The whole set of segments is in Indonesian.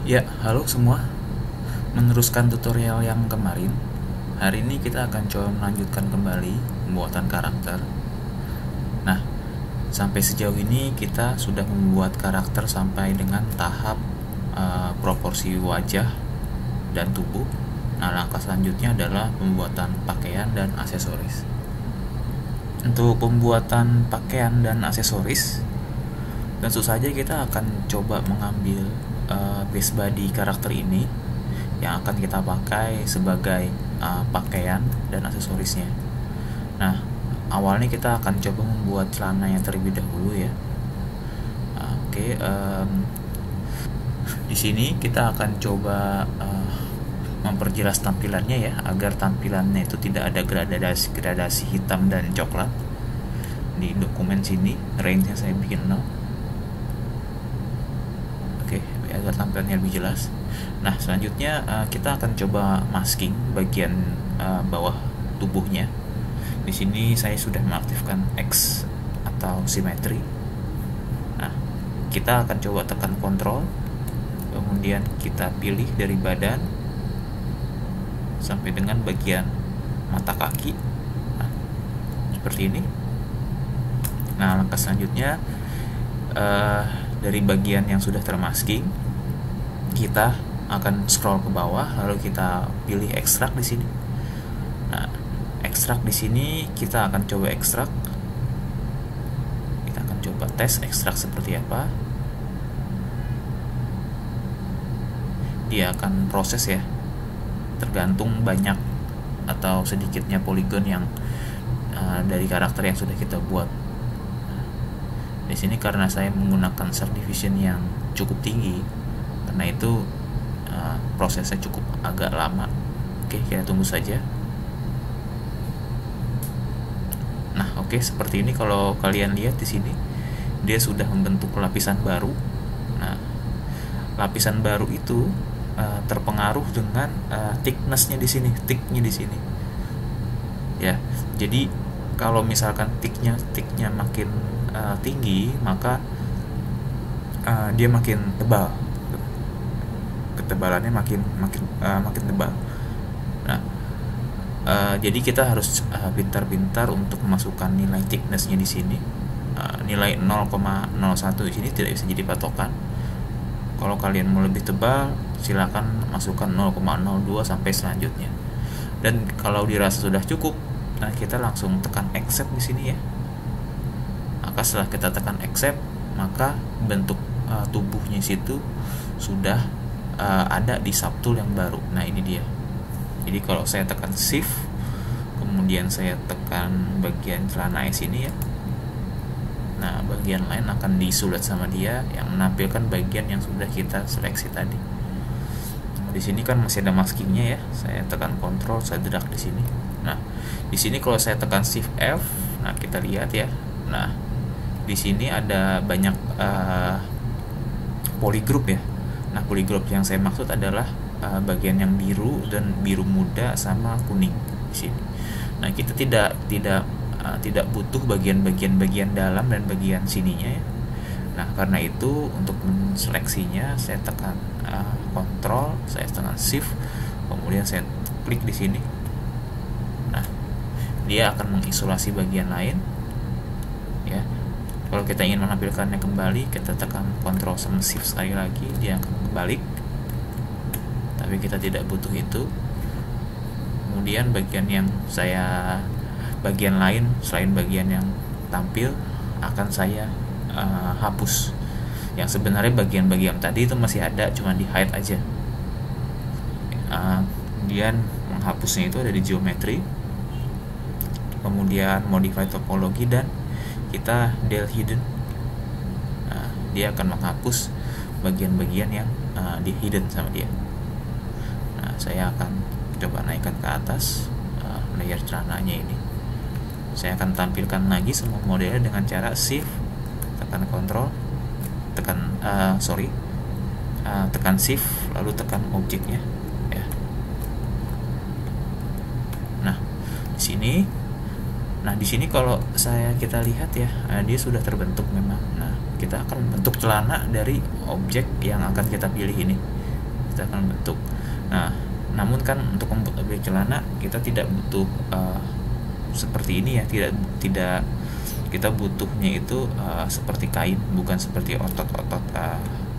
Ya, halo semua. Meneruskan tutorial yang kemarin, hari ini kita akan coba melanjutkan kembali pembuatan karakter. Nah, sampai sejauh ini kita sudah membuat karakter sampai dengan tahap proporsi wajah dan tubuh. Nah, langkah selanjutnya adalah pembuatan pakaian dan aksesoris. Untuk pembuatan pakaian dan aksesoris, tentu saja kita akan coba mengambil base body karakter ini yang akan kita pakai sebagai pakaian dan aksesorisnya. Nah, awalnya kita akan coba membuat celananya terlebih dahulu ya. Di sini kita akan coba memperjelas tampilannya ya, agar tampilannya itu tidak ada gradasi hitam dan coklat. Di dokumen sini range-nya saya bikin 0. Agar tampilannya lebih jelas. Nah, selanjutnya kita akan coba masking bagian bawah tubuhnya. Di sini saya sudah mengaktifkan X atau simetri. Nah, kita akan coba tekan kontrol, kemudian kita pilih dari badan sampai dengan bagian mata kaki. Nah, seperti ini. Nah, langkah selanjutnya dari bagian yang sudah termasking, kita akan scroll ke bawah, lalu kita pilih ekstrak di sini. Nah, ekstrak di sini kita akan coba ekstrak. Kita akan coba tes ekstrak seperti apa. Dia akan proses ya, tergantung banyak atau sedikitnya poligon yang dari karakter yang sudah kita buat. Di sini karena saya menggunakan shader division yang cukup tinggi, karena itu prosesnya cukup agak lama. Oke, kita tunggu saja. Nah, oke, seperti ini. Kalau kalian lihat di sini, dia sudah membentuk lapisan baru. Nah, lapisan baru itu terpengaruh dengan thickness-nya di sini, thicknya di sini. Ya, jadi kalau misalkan thicknya makin tinggi, maka dia makin tebal, ketebalannya makin tebal. Nah, jadi kita harus pintar-pintar untuk memasukkan nilai thickness-nya di sini. Nilai 0,01 di sini tidak bisa jadi patokan. Kalau kalian mau lebih tebal, silakan masukkan 0,02 sampai selanjutnya. Dan kalau dirasa sudah cukup, nah kita langsung tekan accept di sini ya. Maka setelah kita tekan accept, maka bentuk tubuhnya situ sudah ada di subtool yang baru. Nah, ini dia. Jadi kalau saya tekan shift, kemudian saya tekan bagian celana sini ya. Nah, bagian lain akan disulat sama dia yang menampilkan bagian yang sudah kita seleksi tadi. Di sini kan masih ada maskingnya ya. Saya tekan kontrol, saya drag di sini. Nah, di sini kalau saya tekan shift F, nah kita lihat ya. Nah, di sini ada banyak polygroup ya. Nah, polygroup yang saya maksud adalah bagian yang biru dan biru muda sama kuning di sini. Nah, kita tidak butuh bagian dalam dan bagian sininya ya. Nah, karena itu untuk menseleksinya saya tekan kontrol, saya tekan shift, kemudian saya klik di sini. Nah, dia akan mengisolasi bagian lain ya. Kalau kita ingin menampilkannya kembali, kita tekan kontrol sama shift sekali lagi, dia akan kembali. Tapi kita tidak butuh itu. Kemudian bagian lain selain bagian yang tampil akan saya hapus. Yang sebenarnya bagian-bagian tadi itu masih ada, cuma di hide aja. Kemudian menghapusnya itu ada di geometry, kemudian modify topologi, dan kita del hidden. Nah, dia akan menghapus bagian-bagian yang di hidden sama dia. Nah, saya akan coba naikkan ke atas layer celananya ini. Saya akan tampilkan lagi semua modelnya dengan cara shift, tekan kontrol, tekan shift, lalu tekan objeknya ya. Nah, di sini kalau kita lihat ya, dia sudah terbentuk memang. Nah, kita akan membentuk celana dari objek yang akan kita pilih ini. kita akan bentuk. Nah, namun kan untuk membuat objek celana kita tidak butuh seperti ini ya, tidak kita butuhnya itu seperti kain, bukan seperti otot-otot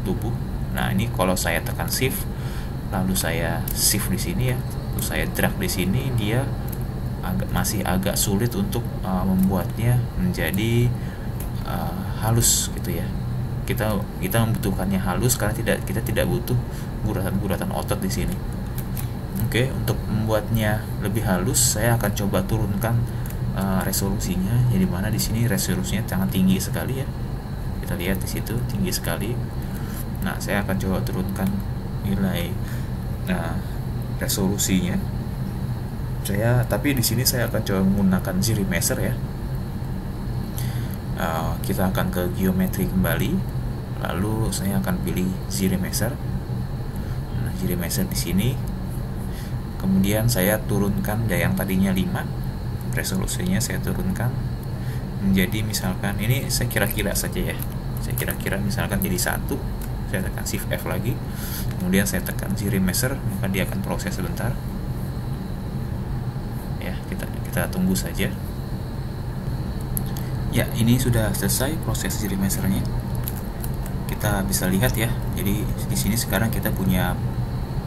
tubuh. Nah, ini kalau saya tekan shift lalu saya shift di sini ya, terus saya drag di sini, dia masih agak sulit untuk membuatnya menjadi halus gitu ya. Kita membutuhkannya halus karena kita tidak butuh guratan otot di sini. Oke, untuk membuatnya lebih halus saya akan coba turunkan resolusinya. Jadi mana di sini resolusinya sangat tinggi sekali ya. Kita lihat di situ tinggi sekali. Nah, saya akan coba turunkan nilai resolusinya. Tapi di sini saya akan coba menggunakan ZRemaster ya. Kita akan ke geometri kembali, lalu saya akan pilih ZRemaster. Nah, ZRemaster di sini. Kemudian saya turunkan yang tadinya 5, resolusinya saya turunkan menjadi misalkan ini saya kira-kira saja ya. Saya kira-kira misalkan jadi 1. Saya tekan Shift F lagi. Kemudian saya tekan ZRemaster, maka dia akan proses sebentar. Ya, kita tunggu saja. Ya, ini sudah selesai proses ZRemasternya. Kita bisa lihat ya. Jadi di sini sekarang kita punya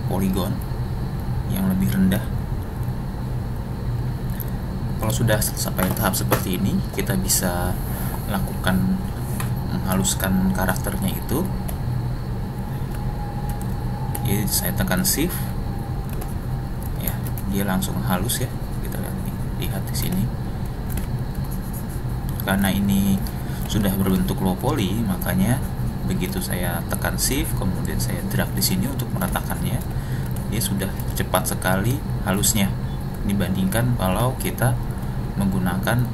poligon yang lebih rendah. Kalau sudah sampai tahap seperti ini, kita bisa lakukan menghaluskan karakternya itu. Jadi saya tekan Shift, ya, dia langsung halus ya. Kita lihat di sini. Karena ini sudah berbentuk low poly, makanya begitu saya tekan Shift, kemudian saya drag di sini untuk meratakannya, dia sudah cepat sekali halusnya dibandingkan kalau kita menggunakan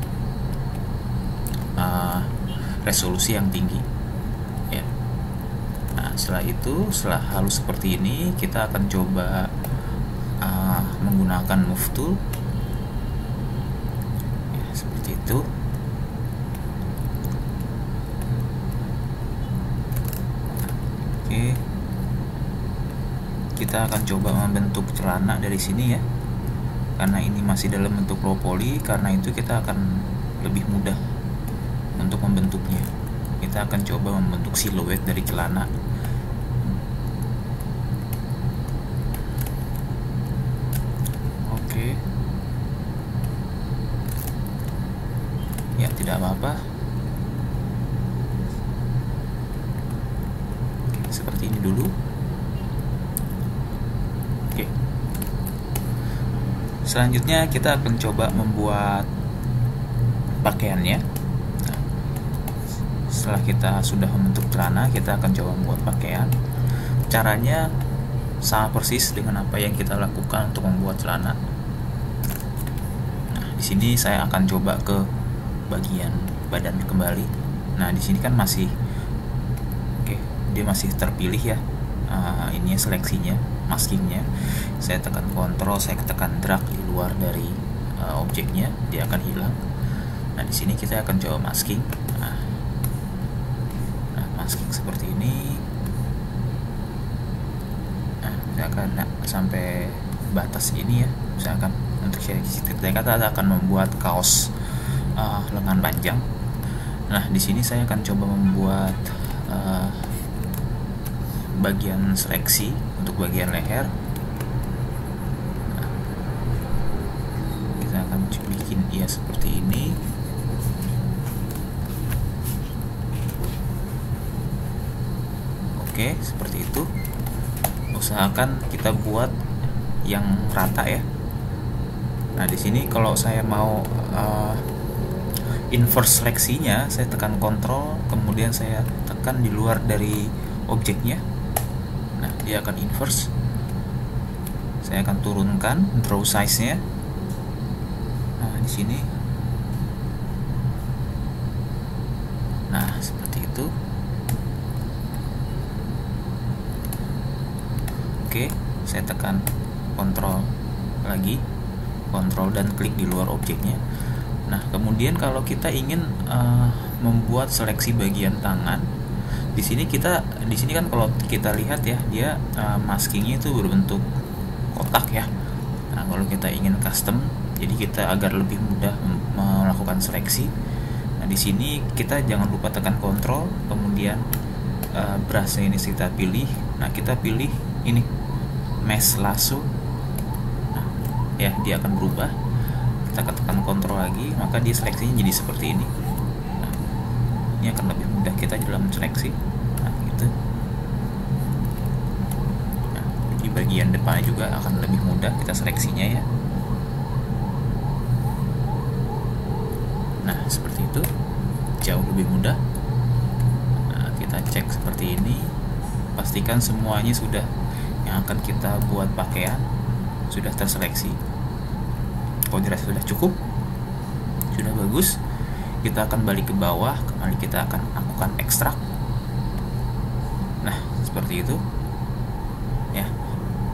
resolusi yang tinggi ya. Nah, setelah halus seperti ini, kita akan coba menggunakan move tool ya, seperti itu. Oke, kita akan coba membentuk celana dari sini ya, karena ini masih dalam bentuk low poly. Karena itu kita akan lebih mudah untuk membentuknya. Kita akan coba membentuk siluet dari celana. Oke, ya, tidak apa-apa. Seperti ini dulu. Oke, selanjutnya kita akan coba membuat pakaiannya. Nah, setelah kita sudah membentuk celana, kita akan coba membuat pakaian. Caranya sama persis dengan apa yang kita lakukan untuk membuat celana. Nah, di sini saya akan coba ke bagian badan kembali. Nah, di sini kan masih dia masih terpilih ya. Ini seleksinya, maskingnya. Saya tekan Ctrl, saya tekan drag di luar dari objeknya, dia akan hilang. Nah, di sini kita akan coba masking. Nah, masking seperti ini. Nah, saya akan sampai batas ini ya. Misalkan untuk saya kata akan membuat kaos lengan panjang. Nah, di sini saya akan coba membuat bagian seleksi untuk bagian leher. Nah, kita akan bikin dia seperti ini. Oke, seperti itu. Usahakan kita buat yang rata ya. Nah, di sini kalau saya mau inverse seleksinya, saya tekan Ctrl, kemudian saya tekan di luar dari objeknya. Nah, dia akan inverse. Saya akan turunkan draw size-nya. Nah, di sini. Nah, seperti itu. Oke, saya tekan Ctrl lagi, Ctrl dan klik di luar objeknya. Nah, kemudian kalau kita ingin membuat seleksi bagian tangan, Di sini kan kalau kita lihat ya, dia maskingnya itu berbentuk kotak ya. Nah, kalau kita ingin custom, jadi kita agar lebih mudah melakukan seleksi. Nah, di sini kita jangan lupa tekan kontrol, kemudian brushnya ini kita pilih. Nah, kita pilih ini mesh lasso. Nah, ya, dia akan berubah. Kita tekan kontrol lagi, maka dia seleksinya jadi seperti ini. Nah, ini akan lebih mudah kita dalam seleksi. Nah, gitu. Nah, di bagian depan juga akan lebih mudah kita seleksinya ya. Nah, seperti itu, jauh lebih mudah. Nah, kita cek seperti ini, pastikan semuanya sudah yang akan kita buat pakaian sudah terseleksi. Kalau dirasa sudah cukup, sudah bagus, kita akan balik ke bawah, kembali kita akan lakukan ekstrak. Nah, seperti itu ya.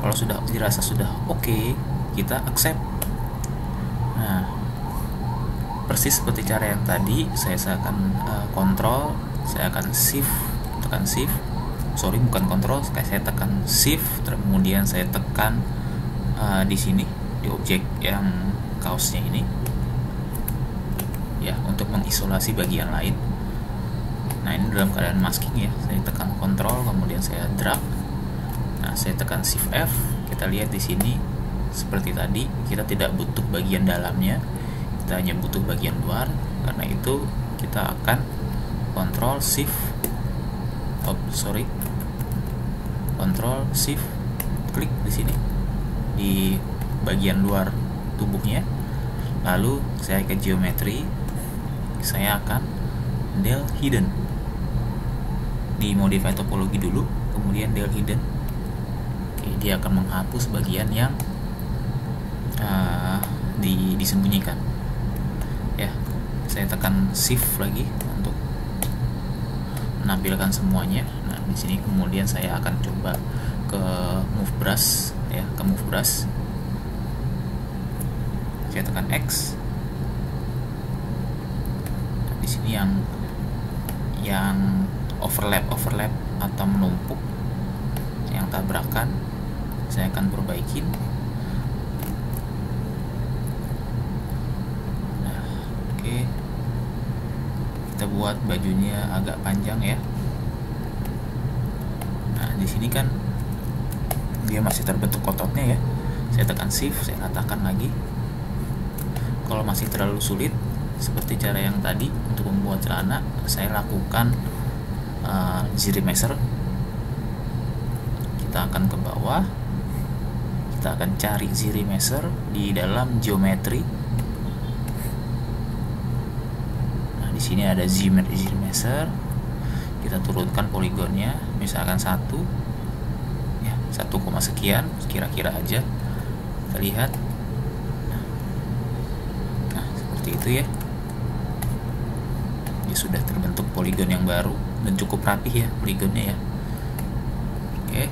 Kalau sudah dirasa sudah oke, kita accept. Nah, persis seperti cara yang tadi, saya akan kontrol, saya akan shift, tekan shift, bukan kontrol, saya tekan shift, kemudian saya tekan di sini di objek yang kaosnya ini ya, untuk mengisolasi bagian lain. Nah, ini dalam keadaan masking ya, saya tekan kontrol, kemudian saya drag. Nah, saya tekan shift F, kita lihat di sini seperti tadi, kita tidak butuh bagian dalamnya, kita hanya butuh bagian luar. Karena itu kita akan kontrol shift kontrol shift klik di sini di bagian luar tubuhnya, lalu saya ke geometri, saya akan del hidden, di modify topologi dulu, kemudian del hidden. Oke, dia akan menghapus bagian yang disembunyikan ya. Saya tekan shift lagi untuk menampilkan semuanya. Nah, di sini kemudian saya akan coba ke move brush ya, ke move brush. Saya tekan X. Nah, di sini yang overlap atau menumpuk, yang tabrakan, saya akan perbaikin. Nah, oke. Kita buat bajunya agak panjang ya. Nah, di sini kan dia masih terbentuk ototnya ya. Saya tekan shift, saya ratakan lagi. Kalau masih terlalu sulit seperti cara yang tadi untuk membuat celana, saya lakukan zero measure. Kita akan ke bawah, kita akan cari zero measure di dalam geometri. Nah, di sini ada zero measure. Kita turunkan poligonnya, misalkan 1 ya, 1, sekian kira-kira aja. Kita lihat. Itu ya, dia sudah terbentuk poligon yang baru dan cukup rapih ya poligonnya ya. Oke,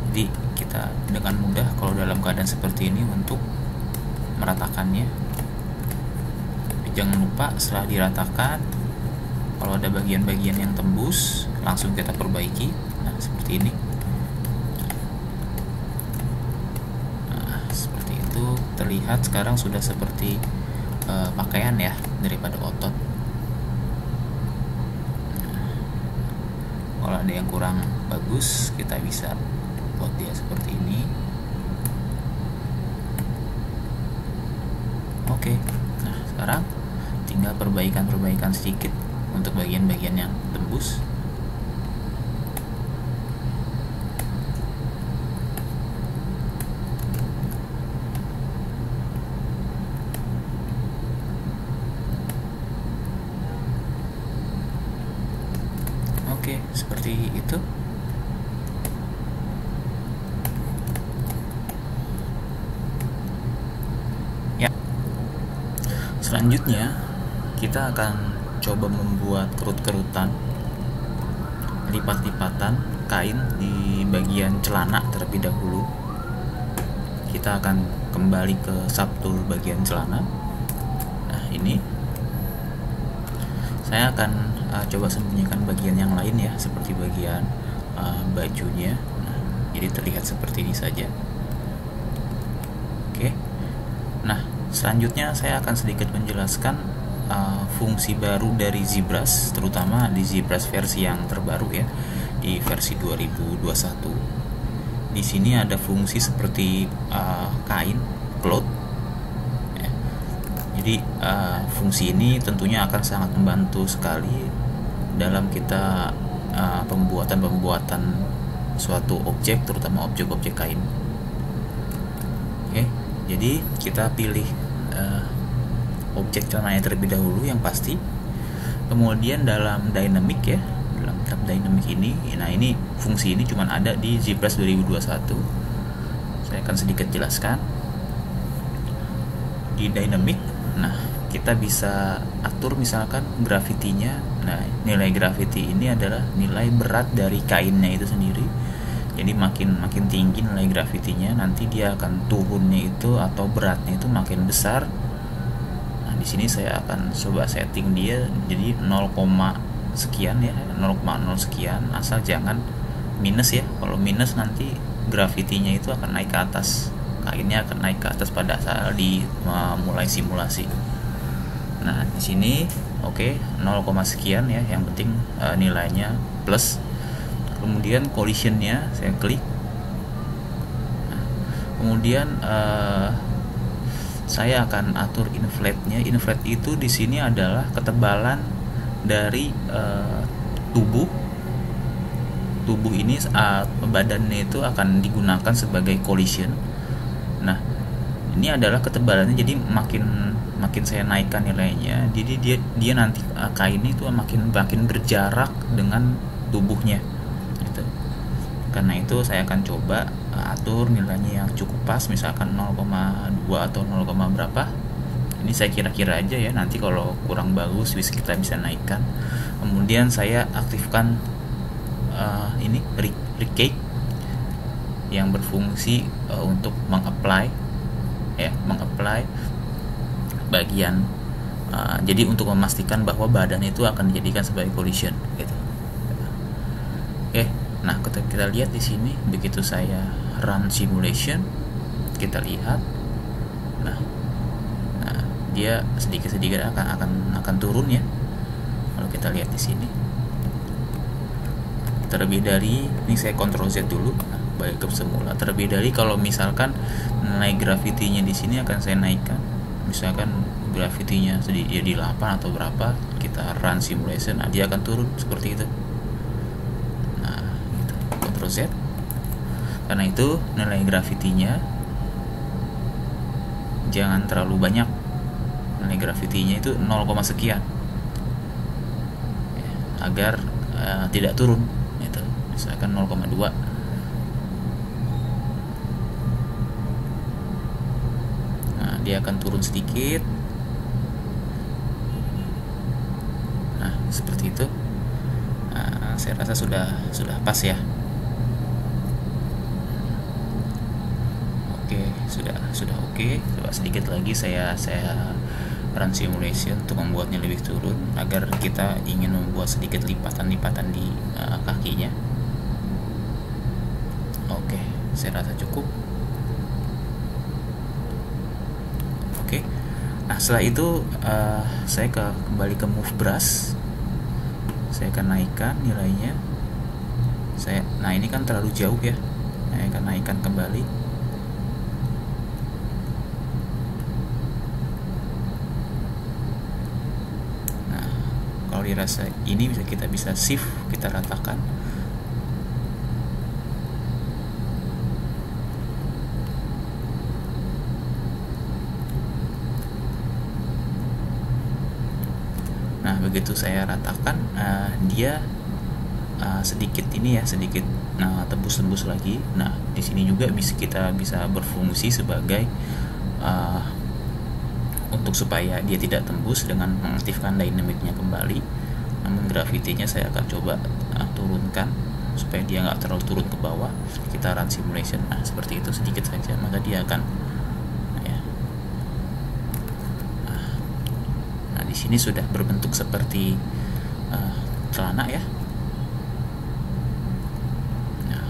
jadi kita dengan mudah kalau dalam keadaan seperti ini untuk meratakannya. Jangan lupa setelah diratakan, kalau ada bagian-bagian yang tembus langsung kita perbaiki. Nah, seperti ini. Nah, seperti itu terlihat sekarang sudah seperti pakaian ya, daripada otot. Kalau ada yang kurang bagus, kita bisa buat dia seperti ini. Oke, nah sekarang tinggal perbaikan sedikit untuk bagian-bagian yang tembus. Oke, seperti itu. Ya. Selanjutnya, kita akan coba membuat kerut-kerutan, lipat-lipatan kain di bagian celana terlebih dahulu. Kita akan kembali ke subtool bagian celana. Nah, ini Saya akan coba sembunyikan bagian yang lain ya, seperti bagian bajunya. Nah, jadi terlihat seperti ini saja. Oke. Nah, selanjutnya saya akan sedikit menjelaskan fungsi baru dari ZBrush, terutama di ZBrush versi yang terbaru ya, di versi 2021. Di sini ada fungsi seperti kain, cloth. Ya. Jadi fungsi ini tentunya akan sangat membantu sekali dalam kita pembuatan suatu objek, terutama objek-objek kain. Oke, jadi kita pilih objek celananya terlebih dahulu yang pasti. Kemudian dalam dynamic ya, dalam tab dynamic ini, nah ini fungsi ini cuma ada di ZBrush 2021. Saya akan sedikit jelaskan. Di dynamic, nah kita bisa atur misalkan gravity-nya. Nah, nilai gravity ini adalah nilai berat dari kainnya itu sendiri. Jadi makin tinggi nilai gravity-nya, nanti dia akan turunnya itu atau beratnya itu makin besar. Nah, di sini saya akan coba setting dia jadi 0, sekian ya, 0,0 sekian, asal jangan minus ya. Kalau minus nanti gravity-nya itu akan naik ke atas. Kainnya akan naik ke atas pada saat mulai simulasi. Nah, di sini oke, 0, sekian ya, yang penting nilainya plus. Kemudian collision-nya saya klik. Nah, kemudian saya akan atur inflate-nya. Inflate itu di sini adalah ketebalan dari tubuh ini, badannya itu akan digunakan sebagai collision. Nah, ini adalah ketebalannya, jadi makin saya naikkan nilainya, jadi dia nanti kain itu makin berjarak dengan tubuhnya gitu. Karena itu saya akan coba atur nilainya yang cukup pas, misalkan 0,2 atau 0, berapa. Ini saya kira-kira aja ya, nanti kalau kurang bagus kita bisa naikkan. Kemudian saya aktifkan ini recake yang berfungsi untuk mengapply bagian, jadi untuk memastikan bahwa badan itu akan dijadikan sebagai collision gitu. Oke, nah kita lihat di sini begitu saya run simulation, kita lihat, nah dia sedikit akan turun ya. Kalau kita lihat di sini, terlebih dari ini saya Ctrl Z dulu, balik ke semula. Terlebih dari kalau misalkan nilai gravity-nya di sini akan saya naikkan, misalkan gravity-nya jadi 8 atau berapa, kita run simulation, nah dia akan turun seperti itu. Nah, gitu. Ctrl Z. Karena itu nilai gravity-nya jangan terlalu banyak. Nilai gravity-nya itu 0, sekian. Ya, agar tidak turun itu. Misalkan 0,2. Dia akan turun sedikit. Nah, seperti itu. Nah, saya rasa sudah pas ya. Oke, sudah oke. Coba sedikit lagi saya run simulation untuk membuatnya lebih turun, agar kita ingin membuat sedikit lipatan-lipatan di kakinya. Oke, saya rasa cukup. Nah, setelah itu saya kembali ke move brush. Saya akan naikkan nilainya. Nah ini kan terlalu jauh ya. Saya akan naikkan kembali. Nah, kalau dirasa ini kita bisa shift, kita ratakan. Nah, begitu saya ratakan, dia sedikit tembus-tembus lagi. Nah, di sini juga kita bisa berfungsi sebagai untuk supaya dia tidak tembus dengan mengaktifkan dynamicnya kembali. Namun gravity-nya saya akan coba turunkan supaya dia nggak terlalu turun ke bawah. Kita run simulation. Nah, seperti itu sedikit saja, maka dia akan di sini sudah berbentuk seperti celana ya. Nah,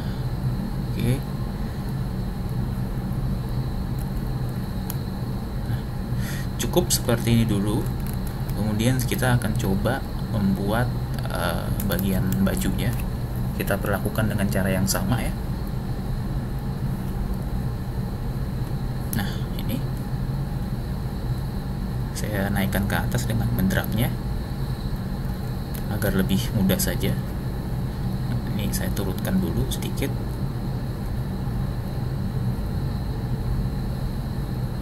oke. Nah, cukup seperti ini dulu. Kemudian kita akan coba membuat bagian bajunya. Kita perlakukan dengan cara yang sama ya. Nah, ini saya naikkan ke atas dengan mendragnya agar lebih mudah saja. Ini saya turunkan dulu sedikit.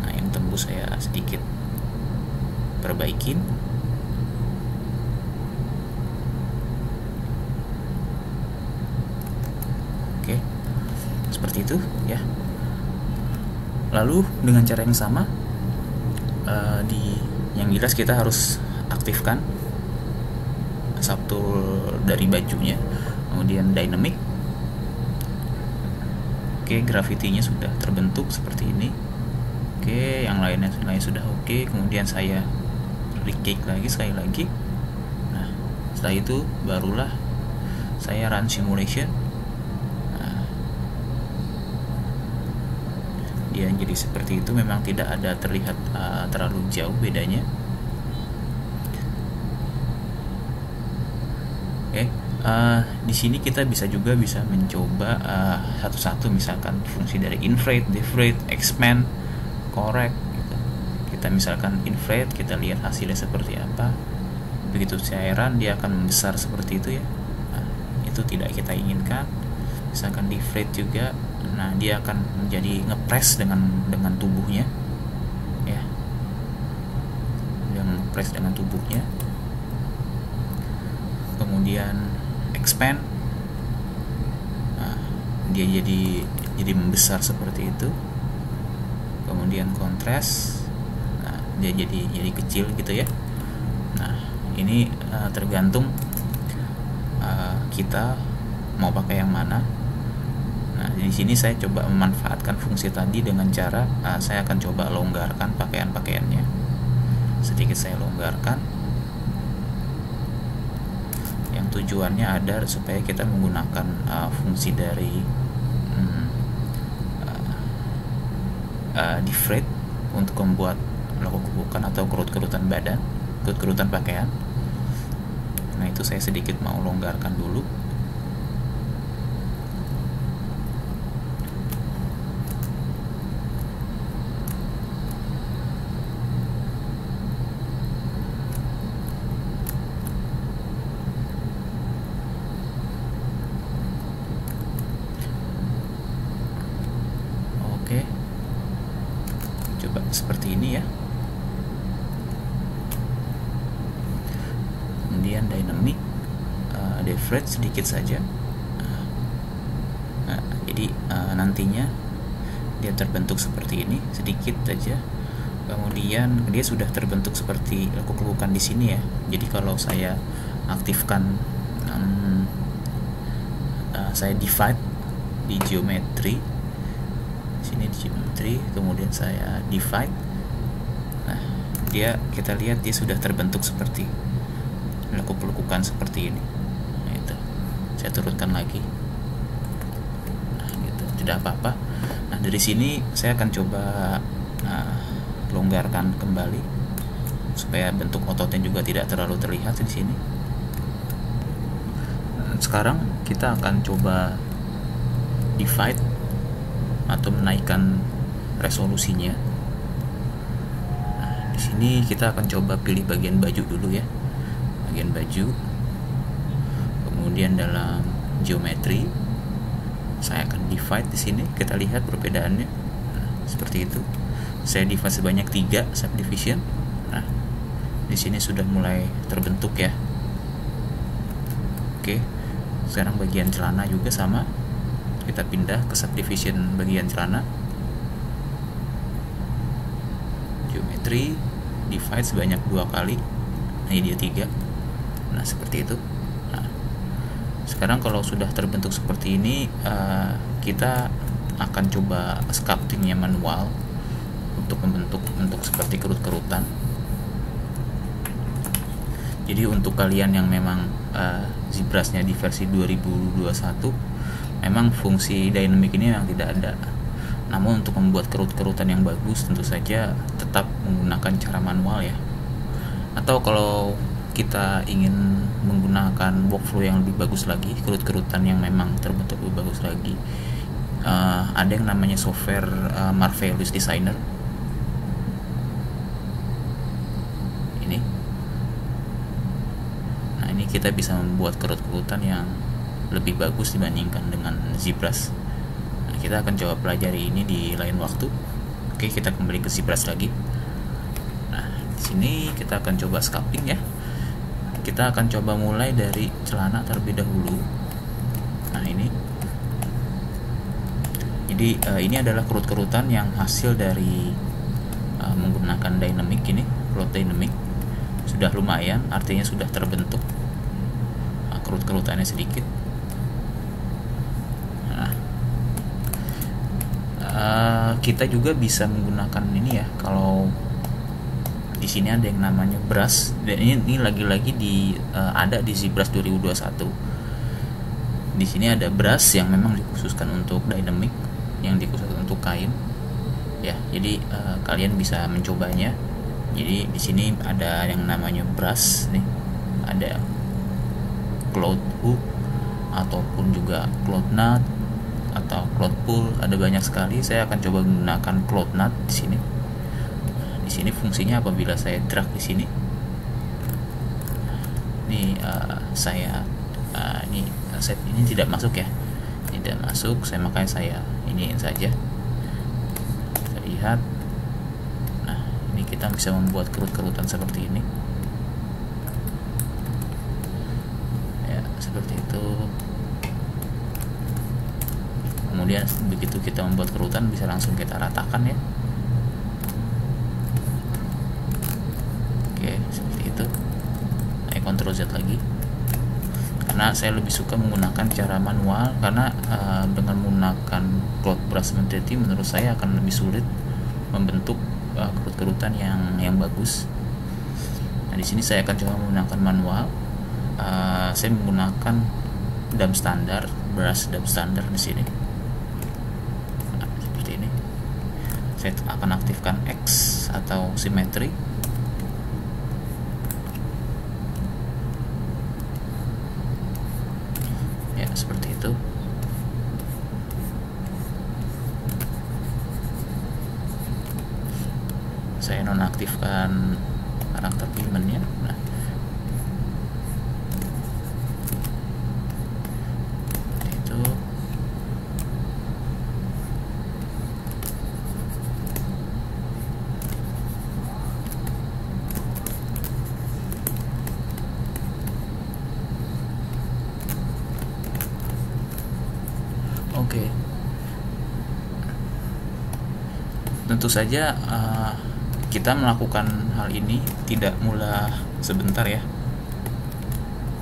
Nah, yang tembus saya sedikit perbaikin. Oke, seperti itu ya. Lalu dengan cara yang sama, yang jelas kita harus aktifkan subtool dari bajunya, kemudian dynamic. Oke, gravity-nya sudah terbentuk seperti ini. Oke, yang lainnya sudah oke. Kemudian saya re-click lagi sekali lagi. Nah, setelah itu barulah saya run simulation. Nah, dia jadi seperti itu. Memang tidak ada terlihat terlalu jauh bedanya. Oke, di sini kita juga bisa mencoba satu-satu, misalkan fungsi dari inflate, deflate, expand, correct gitu. Kita misalkan inflate, kita lihat hasilnya seperti apa. Begitu saya run, dia akan membesar seperti itu ya. Nah, itu tidak kita inginkan. Misalkan deflate juga, nah dia akan menjadi ngepres dengan tubuhnya ya. Dia ngepres dengan tubuhnya. Kemudian expand, nah, dia jadi membesar seperti itu. Kemudian contrast, nah, dia jadi kecil gitu ya. Nah, ini tergantung kita mau pakai yang mana. Nah, di sini saya coba memanfaatkan fungsi tadi dengan cara saya akan coba longgarkan pakaian-pakaiannya. Sedikit saya longgarkan. Tujuannya ada supaya kita menggunakan fungsi dari deflate untuk membuat lekukan atau kerut-kerutan badan, kerut-kerutan pakaian. Nah, itu saya sedikit mau longgarkan dulu. Coba seperti ini ya. Kemudian dynamic, deflate sedikit saja. Nah, jadi nantinya dia terbentuk seperti ini sedikit saja. Kemudian dia sudah terbentuk seperti lekuk-lekukan di sini ya. Jadi kalau saya aktifkan, saya divide di geometry. Sini di geometry, kemudian saya divide. Nah, kita lihat dia sudah terbentuk seperti lekuk-lekukan seperti ini. Nah, itu saya turunkan lagi. Nah, gitu, tidak apa-apa. Nah, dari sini saya akan coba longgarkan kembali supaya bentuk ototnya juga tidak terlalu terlihat di sini. Nah, sekarang kita akan coba divide atau menaikkan resolusinya. Nah, di sini kita akan coba pilih bagian baju dulu ya. Bagian baju. Kemudian dalam geometry saya akan divide di sini. Kita lihat perbedaannya. Nah, seperti itu. Saya divide sebanyak 3 subdivision. Nah, di sini sudah mulai terbentuk ya. Oke. Sekarang bagian celana juga sama. Kita pindah ke subdivision bagian celana, geometry, divide sebanyak 2 kali. Nah, ini dia 3. Nah, seperti itu. Nah, sekarang kalau sudah terbentuk seperti ini, kita akan coba sculptingnya manual untuk membentuk seperti kerut-kerutan. Jadi untuk kalian yang memang ZBrush-nya di versi 2021, memang fungsi dynamic ini yang tidak ada. Namun untuk membuat kerut-kerutan yang bagus, tentu saja tetap menggunakan cara manual ya. Atau kalau kita ingin menggunakan workflow yang lebih bagus lagi, kerut-kerutan yang memang terbentuk lebih bagus lagi, ada yang namanya software Marvelous Designer. Ini kita bisa membuat kerut-kerutan yang lebih bagus dibandingkan dengan ZBrush. Kita akan coba pelajari ini di lain waktu. Oke, kita kembali ke ZBrush lagi. Nah, di sini kita akan coba sculpting ya. Kita akan coba mulai dari celana terlebih dahulu. Nah, ini. Jadi ini adalah kerut-kerutan yang hasil dari menggunakan dynamic ini, cloth dynamic. Sudah lumayan, artinya sudah terbentuk kerut-kerutannya sedikit. Kita juga bisa menggunakan ini ya. Kalau di sini ada yang namanya brush, dan ini lagi-lagi ada di ZBrush 2021. Di sini ada brush yang memang dikhususkan untuk dynamic, yang dikhususkan untuk kain. Ya, jadi kalian bisa mencobanya. Jadi di sini ada yang namanya brush nih, ada cloth hook ataupun juga cloth nut atau cloth pull, ada banyak sekali. Saya akan coba menggunakan cloth nut di sini. Di sini fungsinya apabila saya drag di sini, ini ini tidak masuk ya, tidak masuk. Makanya saya iniin saja. Kita lihat. Nah, ini kita bisa membuat kerut-kerutan seperti ini. Ya, seperti itu. Kemudian begitu kita membuat kerutan, bisa langsung kita ratakan ya. Oke, seperti itu. Nah, Ctrl Z lagi. Karena saya lebih suka menggunakan cara manual, karena dengan menggunakan cloth brush menjadi menurut saya akan lebih sulit membentuk kerut-kerutan yang bagus. Nah, di sini saya akan coba menggunakan manual. Saya menggunakan dam standar, brush dam standar di sini. Saya akan aktifkan X atau simetri. Ya, seperti itu. Saya nonaktifkan karakter pigmentnya. Nah, seperti itu. Oke. Tentu saja kita melakukan hal ini tidak mulai sebentar ya.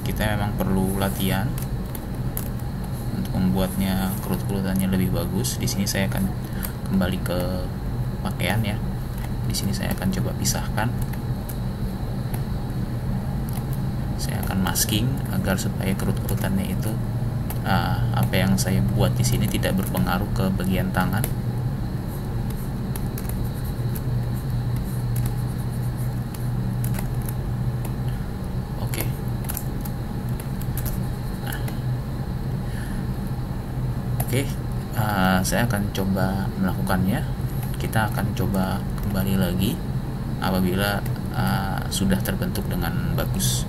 Kita memang perlu latihan untuk membuatnya kerut-kerutannya lebih bagus. Di sini saya akan kembali ke pakaian ya. Di sini saya akan coba pisahkan. Saya akan masking agar supaya kerut-kerutannya itu apa yang saya buat di sini tidak berpengaruh ke bagian tangan. Oke. Saya akan coba melakukannya. Kita akan coba kembali lagi apabila sudah terbentuk dengan bagus.